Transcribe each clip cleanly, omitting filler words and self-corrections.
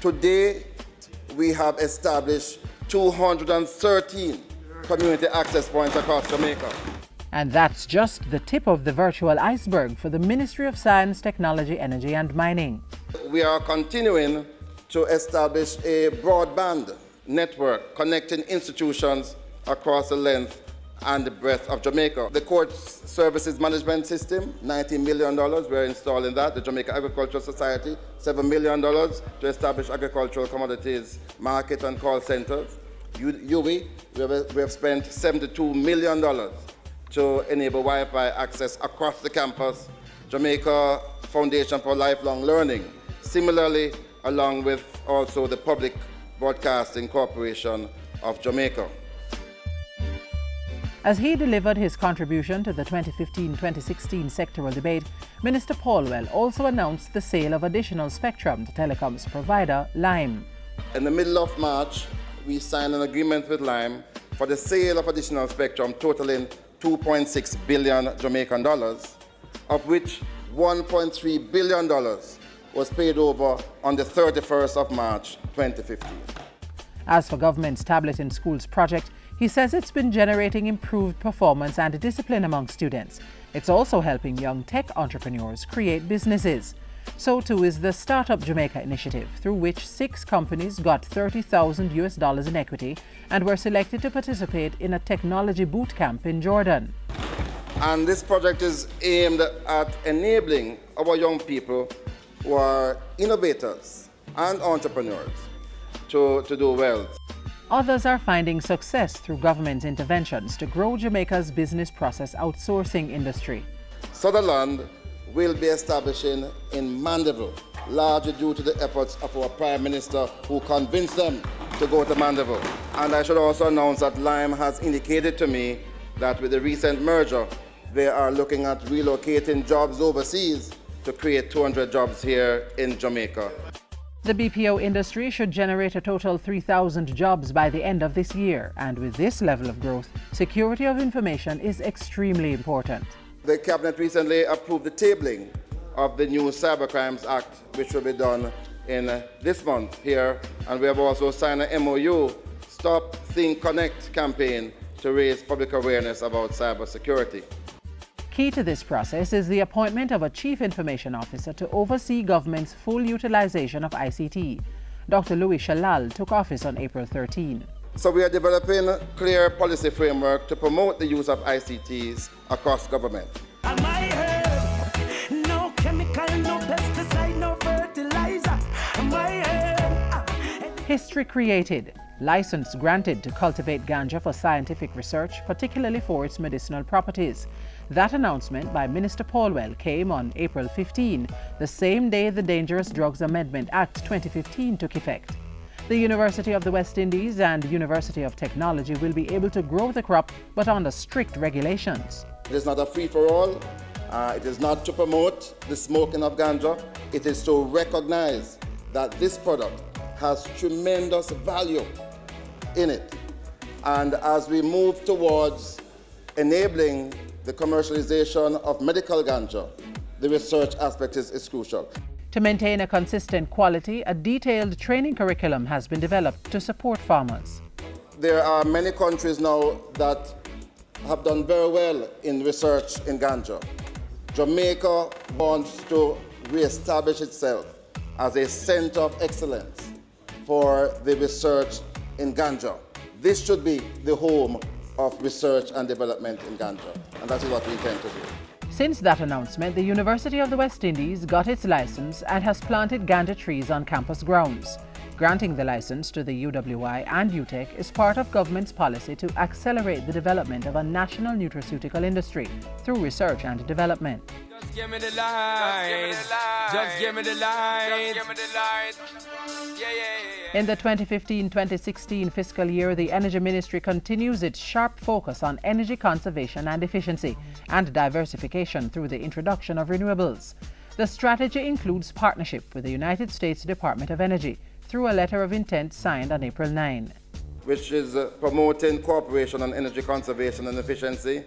Today, we have established 213 community access points across Jamaica. And that's just the tip of the virtual iceberg for the Ministry of Science, Technology, Energy and Mining. We are continuing to establish a broadband network connecting institutions across the length and the breadth of Jamaica. The Courts Services Management System, $19 million, we're installing that. The Jamaica Agricultural Society, $7 million to establish agricultural commodities market and call centers. UWI, we have spent $72 million to enable Wi-Fi access across the campus. Jamaica Foundation for Lifelong Learning, similarly, along with also the Public Broadcasting Corporation of Jamaica. As he delivered his contribution to the 2015-2016 sectoral debate, Minister Paulwell also announced the sale of additional spectrum to telecoms provider Lime. In the middle of March, we signed an agreement with Lime for the sale of additional spectrum totaling $2.6 billion Jamaican dollars, of which $1.3 billion was paid over on the 31st of March 2015. As for government's Tablet in Schools project, he says it's been generating improved performance and discipline among students. It's also helping young tech entrepreneurs create businesses. So too is the Startup Jamaica initiative, through which 6 companies got $30,000 in equity and were selected to participate in a technology boot camp in Jordan. And this project is aimed at enabling our young people who are innovators and entrepreneurs to do well. Others are finding success through government interventions to grow Jamaica's business process outsourcing industry. Sutherland will be establishing in Mandeville, largely due to the efforts of our Prime Minister who convinced them to go to Mandeville. And I should also announce that Lime has indicated to me that with the recent merger, they are looking at relocating jobs overseas to create 200 jobs here in Jamaica. The BPO industry should generate a total 3,000 jobs by the end of this year, and with this level of growth, security of information is extremely important. The Cabinet recently approved the tabling of the new Cybercrimes Act, which will be done in this month here, and we have also signed an MOU, Stop, Think, Connect campaign to raise public awareness about cybersecurity. Key to this process is the appointment of a Chief Information Officer to oversee government's full utilization of ICT. Dr. Louis Shalal took office on April 13. So we are developing a clear policy framework to promote the use of ICTs across government. No chemical, no pesticide, no fertilizer. History created. License granted to cultivate ganja for scientific research, particularly for its medicinal properties. That announcement by Minister Paulwell came on April 15, the same day the Dangerous Drugs Amendment Act 2015 took effect. The University of the West Indies and University of Technology will be able to grow the crop, but under strict regulations. It is not a free-for-all. It is not to promote the smoking of ganja. It is to recognize that this product has tremendous value in it. And as we move towards enabling the commercialization of medical ganja, the research aspect is crucial. To maintain a consistent quality, a detailed training curriculum has been developed to support farmers. There are many countries now that have done very well in research in ganja. Jamaica wants to re-establish itself as a center of excellence for the research in ganja. This should be the home of research and development in ganja, and that is what we intend to do. Since that announcement, the University of the West Indies got its license and has planted ganja trees on campus grounds. Granting the license to the UWI and UTech is part of government's policy to accelerate the development of a national nutraceutical industry through research and development. Just give me the light. Just give me the light. Just give me the light. In the 2015-2016 fiscal year, the Energy Ministry continues its sharp focus on energy conservation and efficiency and diversification through the introduction of renewables. The strategy includes partnership with the United States Department of Energy through a letter of intent signed on April 9. Which is promoting cooperation on energy conservation and efficiency,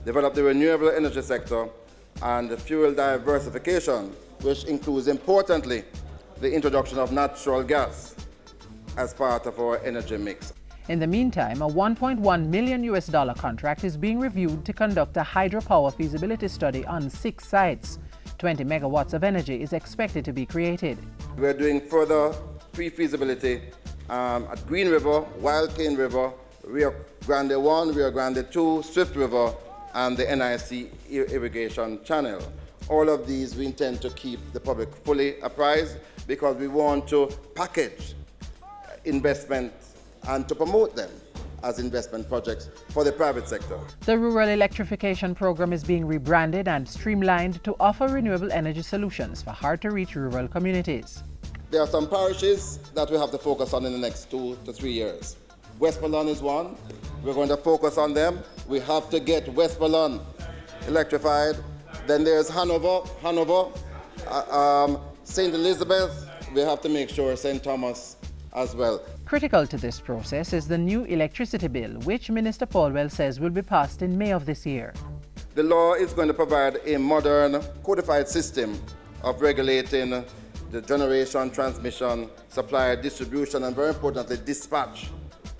develop the renewable energy sector, and fuel diversification, which includes, importantly, the introduction of natural gas as part of our energy mix. In the meantime, a $1.1 million contract is being reviewed to conduct a hydropower feasibility study on 6 sites. 20 megawatts of energy is expected to be created. We're doing further pre-feasibility at Green River, Wild Cane River, Rio Grande 1, Rio Grande 2, Swift River, and the NIC irrigation channel. All of these we intend to keep the public fully apprised because we want to package investment and to promote them as investment projects for the private sector. The Rural Electrification Program is being rebranded and streamlined to offer renewable energy solutions for hard-to-reach rural communities. There are some parishes that we have to focus on in the next 2 to 3 years. Westmoreland is one. We're going to focus on them. We have to get Westmoreland electrified. Then there's Hanover, St. Elizabeth. We have to make sure St. Thomas as well. Critical to this process is the new electricity bill, which Minister Paulwell says will be passed in May of this year. The law is going to provide a modern, codified system of regulating the generation, transmission, supply, distribution, and very importantly, dispatch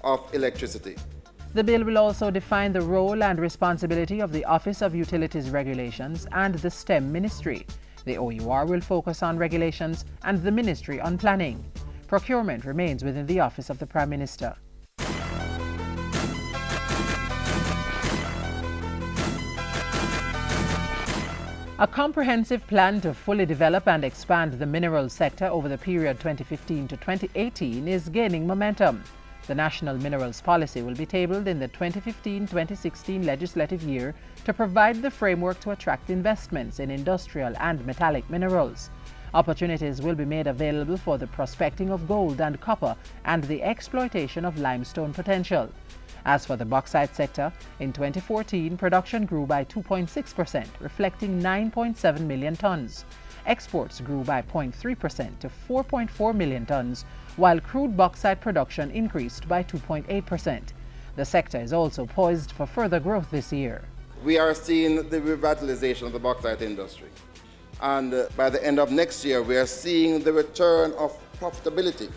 of electricity. The bill will also define the role and responsibility of the Office of Utilities Regulations and the STEM Ministry. The OUR will focus on regulations and the Ministry on planning. Procurement remains within the Office of the Prime Minister. A comprehensive plan to fully develop and expand the mineral sector over the period 2015 to 2018 is gaining momentum. The National Minerals Policy will be tabled in the 2015-2016 legislative year to provide the framework to attract investments in industrial and metallic minerals. Opportunities will be made available for the prospecting of gold and copper and the exploitation of limestone potential. As for the bauxite sector, in 2014, production grew by 2.6%, reflecting 9.7 million tons. Exports grew by 0.3% to 4.4 million tons, while crude bauxite production increased by 2.8%. The sector is also poised for further growth this year. We are seeing the revitalization of the bauxite industry. And by the end of next year, we are seeing the return of profitability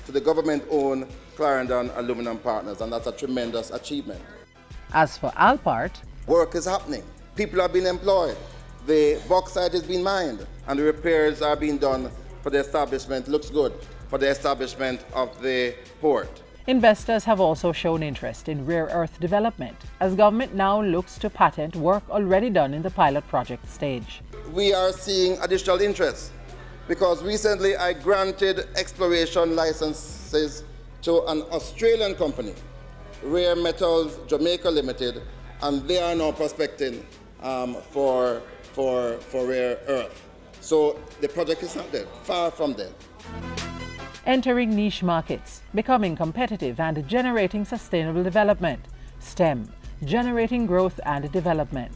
to the government-owned Clarendon Aluminum Partners, and that's a tremendous achievement. As for Alpart, work is happening. People are being employed. The bauxite is being mined, and the repairs are being done for the establishment. Looks good for the establishment of the port. investors have also shown interest in rare earth development, as government now looks to patent work already done in the pilot project stage. We are seeing additional interest because recently I granted exploration licenses to an Australian company, Rare Metals Jamaica Limited, and they are now prospecting for rare earth. So the project is not dead, far from dead. Entering niche markets, becoming competitive and generating sustainable development. STEM, generating growth and development.